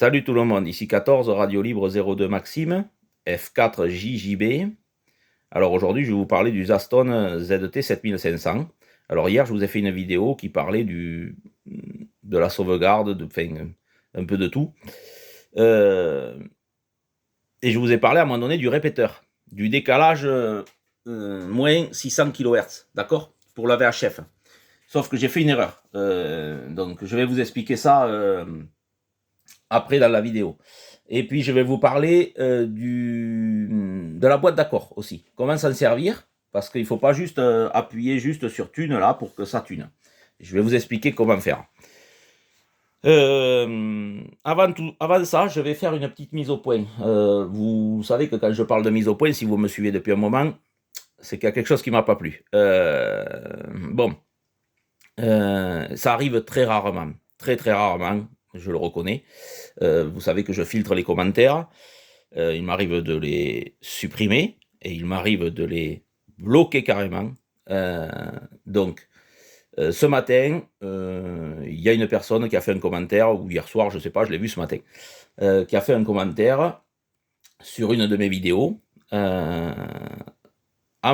Salut tout le monde, ici 14, Radio Libre 02 Maxime, F4JJB. Alors aujourd'hui, je vais vous parler du Zaston ZT 7500. Alors hier, je vous ai fait une vidéo qui parlait de la sauvegarde, un peu de tout. Et je vous ai parlé à un moment donné du répéteur, du décalage moins 600 kHz, d'accord? Pour la VHF. Sauf que j'ai fait une erreur. Donc je vais vous expliquer ça après dans la vidéo. Et puis je vais vous parler de la boîte d'accord aussi. Comment s'en servir, parce qu'il ne faut pas juste appuyer juste sur tune là pour que ça tune. Je vais vous expliquer comment faire. Avant ça, je vais faire une petite mise au point. Vous savez que quand je parle de mise au point, si vous me suivez depuis un moment, c'est qu'il y a quelque chose qui ne m'a pas plu. Ça arrive très rarement, très rarement, je le reconnais. Vous savez que je filtre les commentaires. Il m'arrive de les supprimer et il m'arrive de les bloquer carrément. Ce matin, il y a une personne qui a fait un commentaire, ou hier soir, je ne sais pas, je l'ai vu ce matin, qui a fait un commentaire sur une de mes vidéos en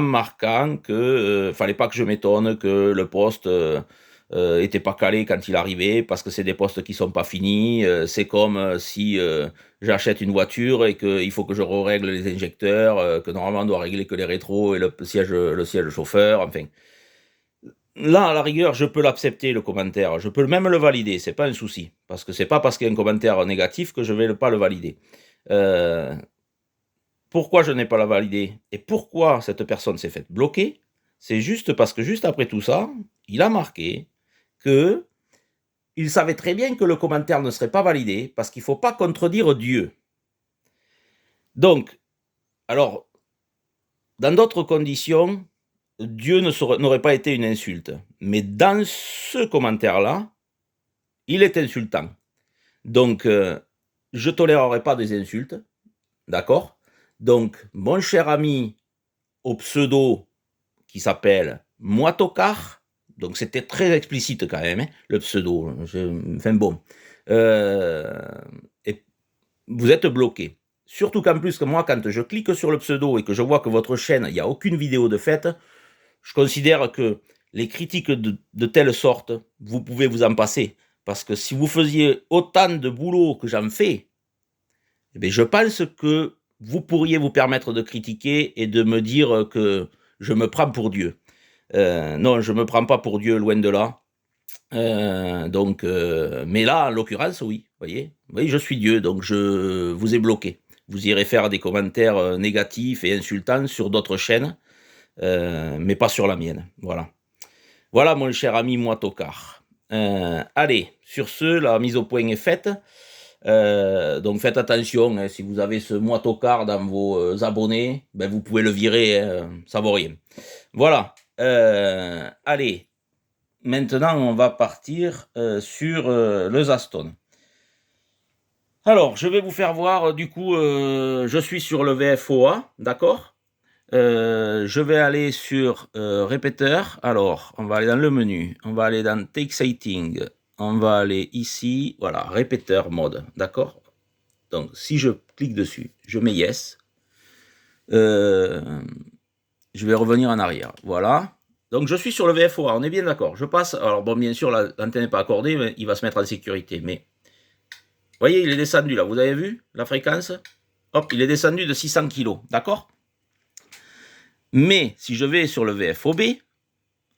marquant que fallait pas que je m'étonne que le post était pas calé quand il arrivait, parce que c'est des postes qui sont pas finis. C'est comme si j'achète une voiture et qu'il faut que je règle les injecteurs, que normalement on doit régler que les rétros et le siège chauffeur, enfin. Là, à la rigueur, je peux l'accepter, le commentaire. Je peux même le valider, c'est pas un souci. Parce que c'est pas parce qu'il y a un commentaire négatif que je vais pas le valider. Pourquoi je n'ai pas la validé et pourquoi cette personne s'est faite bloquer? C'est juste parce que juste après tout ça, il a marqué que il savait très bien que le commentaire ne serait pas validé parce qu'il ne faut pas contredire Dieu. Donc, alors, dans d'autres conditions, Dieu n'aurait pas été une insulte. Mais dans ce commentaire-là, il est insultant. Donc, je ne tolérerai pas des insultes. D'accord? Donc, mon cher ami au pseudo qui s'appelle Moitocar, donc c'était très explicite quand même, hein, le pseudo. Enfin bon. Et vous êtes bloqué. Surtout qu'en plus que moi, quand je clique sur le pseudo et que je vois que votre chaîne, il n'y a aucune vidéo de fait, je considère que les critiques de telle sorte, vous pouvez vous en passer. Parce que si vous faisiez autant de boulot que j'en fais, eh bien, je pense que vous pourriez vous permettre de critiquer et de me dire que je me prends pour Dieu. Non, je ne me prends pas pour Dieu, loin de là. Mais là, en l'occurrence, oui, voyez, oui, je suis Dieu, donc je vous ai bloqué. Vous irez faire des commentaires négatifs et insultants sur d'autres chaînes, mais pas sur la mienne. Voilà. Voilà, mon cher ami Moitocar. Allez, sur ce, la mise au point est faite. Donc faites attention, hein, si vous avez ce Moitocar dans vos abonnés, ben vous pouvez le virer, hein, ça vaut rien. Voilà. Allez, maintenant on va partir sur le Zaston. Alors, je vais vous faire voir, du coup, je suis sur le VFOA, d'accord? Je vais aller sur répéteur. Alors, on va aller dans le menu, on va aller dans Take Setting, on va aller ici, voilà, répéteur mode, d'accord? Donc, si je clique dessus, je mets Yes. Je vais revenir en arrière, voilà. Donc, je suis sur le VFOA, on est bien d'accord. Je passe, alors bon, bien sûr, l'antenne n'est pas accordée, mais il va se mettre en sécurité, mais... Vous voyez, il est descendu là, vous avez vu la fréquence? Hop, il est descendu de 600 kg, d'accord? Mais si je vais sur le VFOB,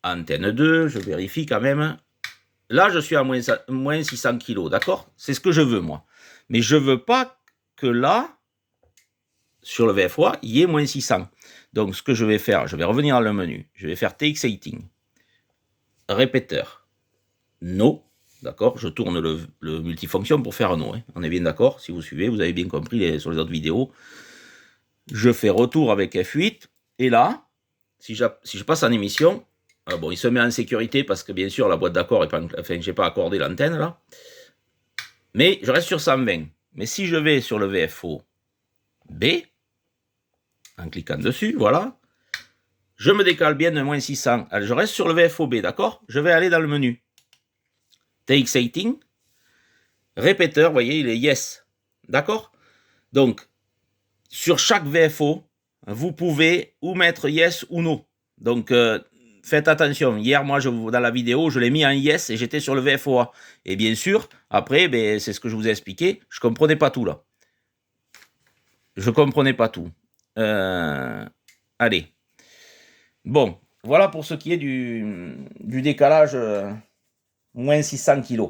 antenne 2, je vérifie quand même. Là, je suis à moins 600 kg, d'accord? C'est ce que je veux, moi. Mais je ne veux pas que là, sur le VFOA, il y ait moins 600. Donc, ce que je vais faire, je vais revenir dans le menu. Je vais faire Take Setting. Répéteur. No. D'accord? Je tourne le multifonction pour faire no. Hein. On est bien d'accord? Si vous suivez, vous avez bien compris sur les autres vidéos. Je fais retour avec F8. Et là, si je passe en émission, bon, il se met en sécurité parce que bien sûr, la boîte d'accord, enfin, je n'ai pas accordé l'antenne là. Mais je reste sur 120. Mais si je vais sur le VFO B, en cliquant dessus, voilà, je me décale bien de moins 600. Allez, je reste sur le VFO B, d'accord? Je vais aller dans le menu. Take Setting. Répéteur, vous voyez, il est yes. D'accord? Donc, sur chaque VFO, vous pouvez ou mettre yes ou no. Donc, faites attention. Hier, moi, dans la vidéo, je l'ai mis en yes et j'étais sur le VFOA. Et bien sûr, après, ben, c'est ce que je vous ai expliqué. Je ne comprenais pas tout là. Je ne comprenais pas tout. Allez. Bon, voilà pour ce qui est du décalage moins 600 kg.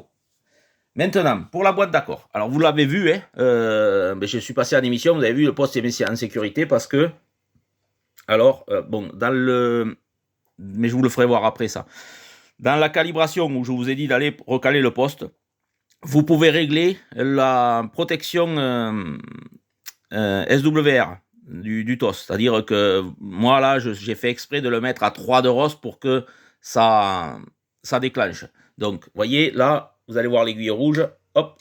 Maintenant, pour la boîte d'accord. Alors, vous l'avez vu, hein, ben, je suis passé à l'émission, vous avez vu, le poste est mis en sécurité parce que, alors, bon, dans le... Mais je vous le ferai voir après ça. Dans la calibration où je vous ai dit d'aller recaler le poste, vous pouvez régler la protection SWR du TOS. C'est-à-dire que moi, là, j'ai fait exprès de le mettre à 3 de ROS pour que ça déclenche. Donc, vous voyez, là, vous allez voir l'aiguille rouge. Hop,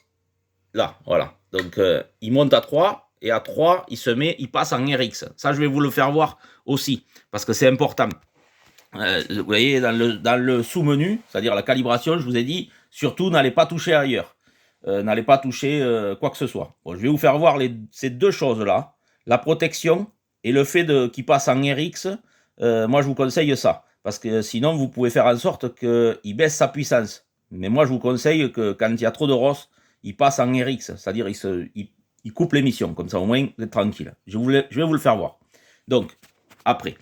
là, voilà. Donc, il monte à 3 et à 3, il passe en RX. Ça, je vais vous le faire voir aussi parce que c'est important. Vous voyez, dans le sous-menu, c'est-à-dire la calibration, je vous ai dit, surtout, n'allez pas toucher ailleurs. N'allez pas toucher quoi que ce soit. Bon, je vais vous faire voir ces deux choses-là. La protection et le fait qu'il passe en RX. Moi, je vous conseille ça. Parce que sinon, vous pouvez faire en sorte qu'il baisse sa puissance. Mais moi, je vous conseille que quand il y a trop de ROS, il passe en RX. C'est-à-dire, il coupe l'émission. Comme ça, au moins, vous êtes tranquille. Je vais vous le faire voir. Donc, après.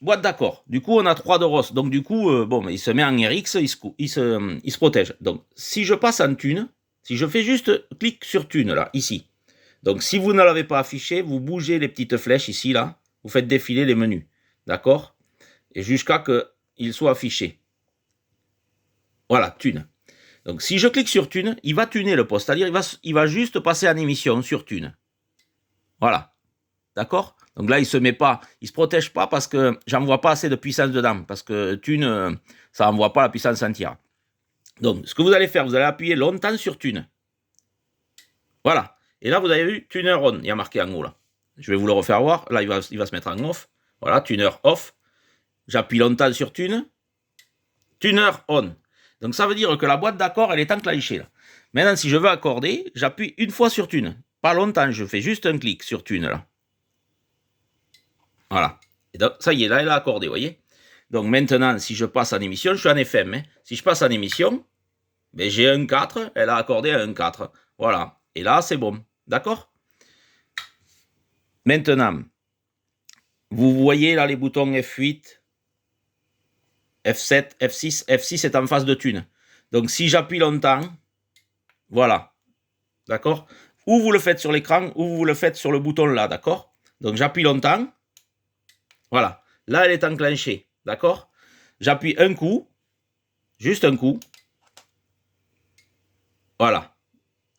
Boîte d'accord. Du coup, on a 3 de ROS. Donc, du coup, bon, il se met en RX, il se protège. Donc, si je passe en thune, si je fais juste clic sur thune, là, ici. Donc, si vous ne l'avez pas affiché, vous bougez les petites flèches ici, là. Vous faites défiler les menus. D'accord? Et jusqu'à ce qu'il soit affiché. Voilà, thune. Donc, si je clique sur thune, il va tuner le poste. C'est-à-dire, il va juste passer en émission sur thune. Voilà. D'accord? Donc là, il se protège pas parce que j'envoie pas assez de puissance dedans. Parce que thune, ça n'envoie pas la puissance entière. Donc, ce que vous allez faire, vous allez appuyer longtemps sur thune. Voilà. Et là, vous avez vu tuner on. Il y a marqué en haut là. Je vais vous le refaire voir. Là, il va se mettre en off. Voilà, tuner off. J'appuie longtemps sur thune. Tuner on. Donc, ça veut dire que la boîte d'accord, elle est enclenchée là. Maintenant, si je veux accorder, j'appuie une fois sur thune. Pas longtemps, je fais juste un clic sur thune là. Voilà. Et donc, ça y est, là, elle a accordé, vous voyez. Donc maintenant, si je passe en émission, je suis en FM. Hein. Si je passe en émission, ben, j'ai un 4, elle a accordé à un 4. Voilà. Et là, c'est bon. D'accord? Maintenant, vous voyez là les boutons F8, F7, F6. F6 est en phase de thune. Donc si j'appuie longtemps, voilà. D'accord? Ou vous le faites sur l'écran, ou vous le faites sur le bouton là. D'accord? Donc j'appuie longtemps. Voilà. Là, elle est enclenchée. D'accord? J'appuie un coup. Juste un coup. Voilà.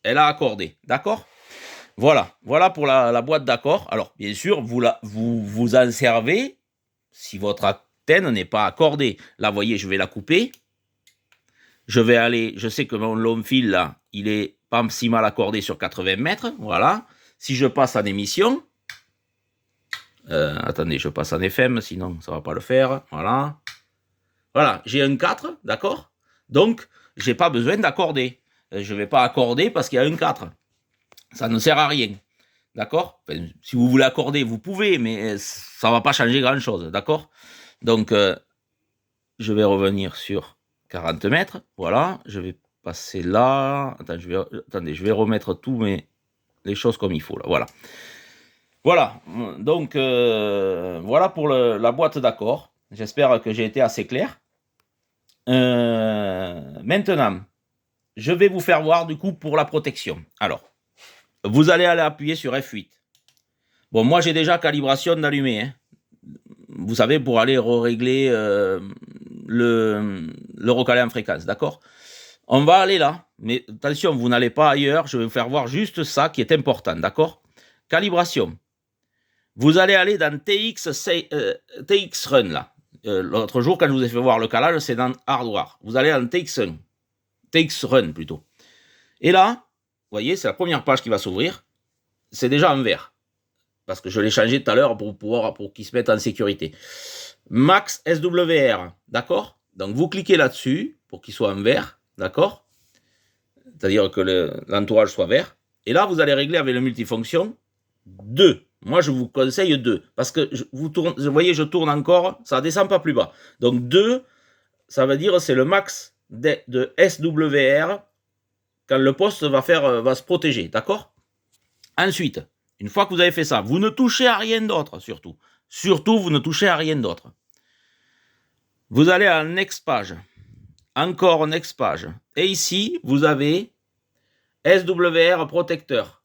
Elle a accordé. D'accord? Voilà. Voilà pour la boîte d'accord. Alors, bien sûr, vous en servez si votre antenne n'est pas accordée. Là, vous voyez, je vais la couper. Je vais aller, je sais que mon long fil, là, il est pas si mal accordé sur 80 mètres. Voilà. Si je passe en émission, attendez, je passe en FM, sinon ça ne va pas le faire. Voilà. Voilà, j'ai un 4, d'accord? Donc, je n'ai pas besoin d'accorder. Je ne vais pas accorder parce qu'il y a un 4. Ça ne sert à rien. D'accord? Enfin, si vous voulez accorder, vous pouvez, mais ça ne va pas changer grand-chose. D'accord? Donc, je vais revenir sur 40 mètres. Voilà, je vais passer là. Attendez, je vais remettre les choses comme il faut. Là. Voilà. Voilà. Donc, voilà pour la boîte d'accord. J'espère que j'ai été assez clair. Maintenant, je vais vous faire voir du coup pour la protection. Alors, vous allez aller appuyer sur F8. Bon, moi j'ai déjà calibration d'allumé. Hein. Vous savez, pour aller régler le recalé en fréquence, d'accord? On va aller là, mais attention, vous n'allez pas ailleurs. Je vais vous faire voir juste ça qui est important, d'accord? Calibration. Vous allez aller dans TX Run là. L'autre jour, quand je vous ai fait voir le calage, c'est dans Hardware. Vous allez dans TX Run plutôt. Et là, vous voyez, c'est la première page qui va s'ouvrir. C'est déjà en vert. Parce que je l'ai changé tout à l'heure pour qu'il se mette en sécurité. Max SWR, d'accord? Donc vous cliquez là-dessus pour qu'il soit en vert, d'accord? c'est-à-dire que l'entourage soit vert. Et là, vous allez régler avec le multifonction 2. Moi, je vous conseille 2. Parce que vous voyez, je tourne encore, ça ne descend pas plus bas. Donc 2, ça veut dire c'est le max de SWR quand le poste va se protéger. D'accord? Ensuite, une fois que vous avez fait ça, vous ne touchez à rien d'autre, surtout. Surtout, vous ne touchez à rien d'autre. Vous allez à Next Page. Encore Next Page. Et ici, vous avez SWR Protector.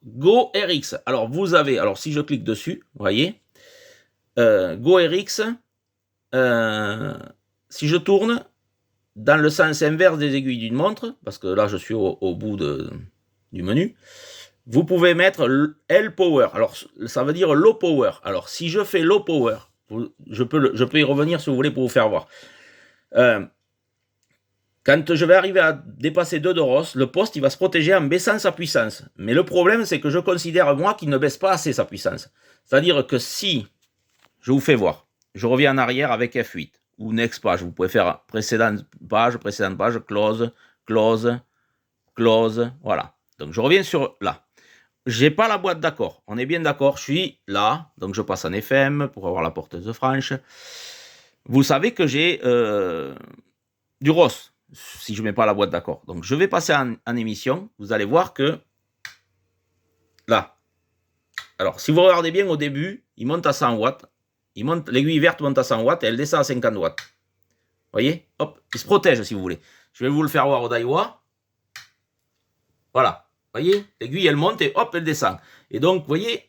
GoRX. Alors, vous avez, alors si je clique dessus, vous voyez, GoRX, si je tourne dans le sens inverse des aiguilles d'une montre, parce que là, je suis au bout du menu, vous pouvez mettre L Power. Alors, ça veut dire Low Power. Alors, si je fais Low Power, je peux y revenir si vous voulez pour vous faire voir. Quand je vais arriver à dépasser 2 de ROS, le poste il va se protéger en baissant sa puissance. Mais le problème, c'est que je considère, moi, qu'il ne baisse pas assez sa puissance. C'est-à-dire que si, je vous fais voir, je reviens en arrière avec F8 ou Next Page, vous pouvez faire précédente page, close, voilà. Donc je reviens sur là. J'ai pas la boîte d'accord, on est bien d'accord, je suis là, donc je passe en FM pour avoir la porteuse franche. Vous savez que j'ai du ROS, si je ne mets pas la boîte d'accord. Donc je vais passer en émission, vous allez voir que là, alors si vous regardez bien au début, il monte à 100 watts, l'aiguille verte monte à 100 watts et elle descend à 50 watts. Vous voyez? Hop, il se protège si vous voulez. Je vais vous le faire voir au Daiwa. Voilà. Vous voyez, l'aiguille, elle monte et hop, elle descend. Et donc, vous voyez,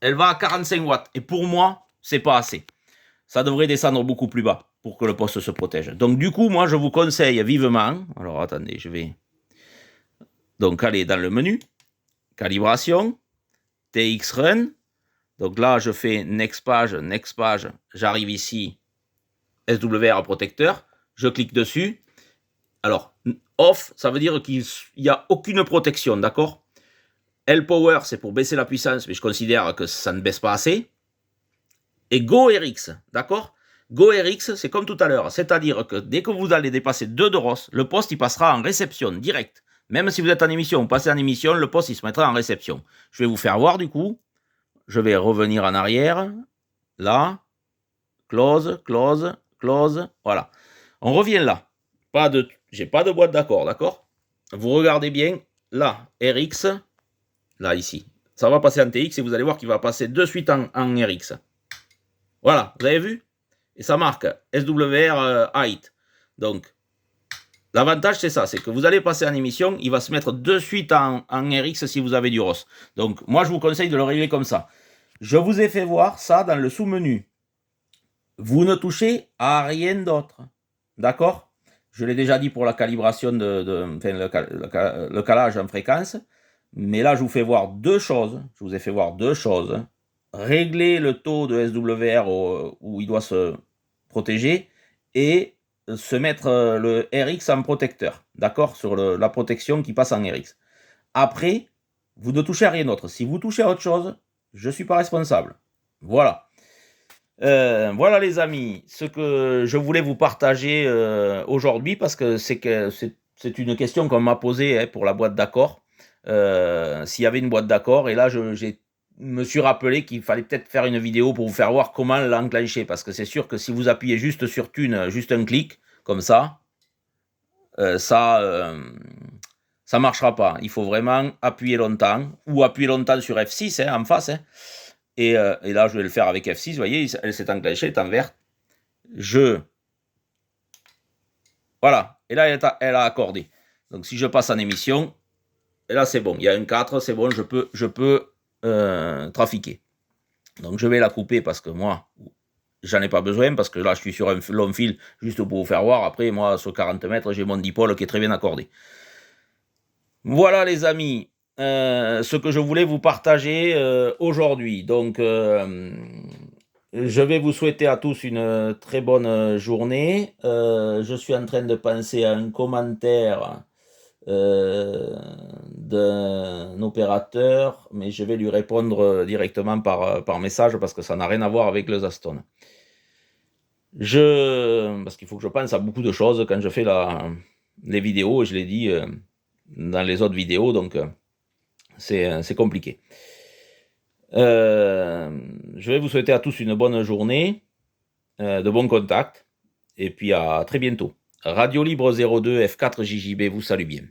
elle va à 45 watts. Et pour moi, c'est pas assez. Ça devrait descendre beaucoup plus bas pour que le poste se protège. Donc, du coup, moi, je vous conseille vivement. Alors, attendez, je vais donc aller dans le menu. Calibration. TX Run. Donc là, je fais Next Page. J'arrive ici. SWR protecteur. Je clique dessus. Alors, off, ça veut dire qu'il n'y a aucune protection, d'accord? L Power, c'est pour baisser la puissance, mais je considère que ça ne baisse pas assez. Et GoRX, d'accord? GoRX, c'est comme tout à l'heure, c'est-à-dire que dès que vous allez dépasser 2 de ROS, le poste il passera en réception, direct. Même si vous êtes en émission, vous passez en émission, le poste il se mettra en réception. Je vais vous faire voir du coup. Je vais revenir en arrière. Là. Close. Voilà. On revient là. J'ai pas de boîte d'accord, d'accord? Vous regardez bien, là, RX, là, ici. Ça va passer en TX et vous allez voir qu'il va passer de suite en RX. Voilà, vous avez vu? Et ça marque SWR height. Donc, l'avantage, c'est ça, c'est que vous allez passer en émission, il va se mettre de suite en RX si vous avez du ROS. Donc, moi, je vous conseille de le régler comme ça. Je vous ai fait voir ça dans le sous-menu. Vous ne touchez à rien d'autre. D'accord? Je l'ai déjà dit pour la calibration le calage en fréquence. Mais là, je vous fais voir deux choses. Je vous ai fait voir deux choses. Régler le taux de SWR où il doit se protéger et se mettre le RX en protecteur. D'accord? Sur la protection qui passe en RX. Après, vous ne touchez à rien d'autre. Si vous touchez à autre chose, je ne suis pas responsable. Voilà. Voilà les amis, ce que je voulais vous partager aujourd'hui, parce que c'est une question qu'on m'a posée pour la boîte d'accord, s'il y avait une boîte d'accord, et là je me suis rappelé qu'il fallait peut-être faire une vidéo pour vous faire voir comment l'enclencher, parce que c'est sûr que si vous appuyez juste sur Thune, juste un clic, comme ça marchera pas. Il faut vraiment appuyer longtemps, ou appuyer longtemps sur F6 en face, Et là, je vais le faire avec F6. Vous voyez, elle s'est enclenchée, elle est en verte. Voilà. Et là, elle a accordé. Donc, si je passe en émission, et là, c'est bon. Il y a un 4, c'est bon, je peux trafiquer. Donc, je vais la couper parce que moi, j'en ai pas besoin, parce que là, je suis sur un long fil, juste pour vous faire voir. Après, moi, sur 40 mètres, j'ai mon dipôle qui est très bien accordé. Voilà, les amis. Ce que je voulais vous partager aujourd'hui. Donc, je vais vous souhaiter à tous une très bonne journée. Je suis en train de penser à un commentaire d'un opérateur, mais je vais lui répondre directement par message parce que ça n'a rien à voir avec le Zaston. Parce qu'il faut que je pense à beaucoup de choses quand je fais les vidéos, et je l'ai dit dans les autres vidéos, donc c'est compliqué. Je vais vous souhaiter à tous une bonne journée, de bons contacts, et puis à très bientôt. Radio Libre 02 F4 JJB vous salue bien.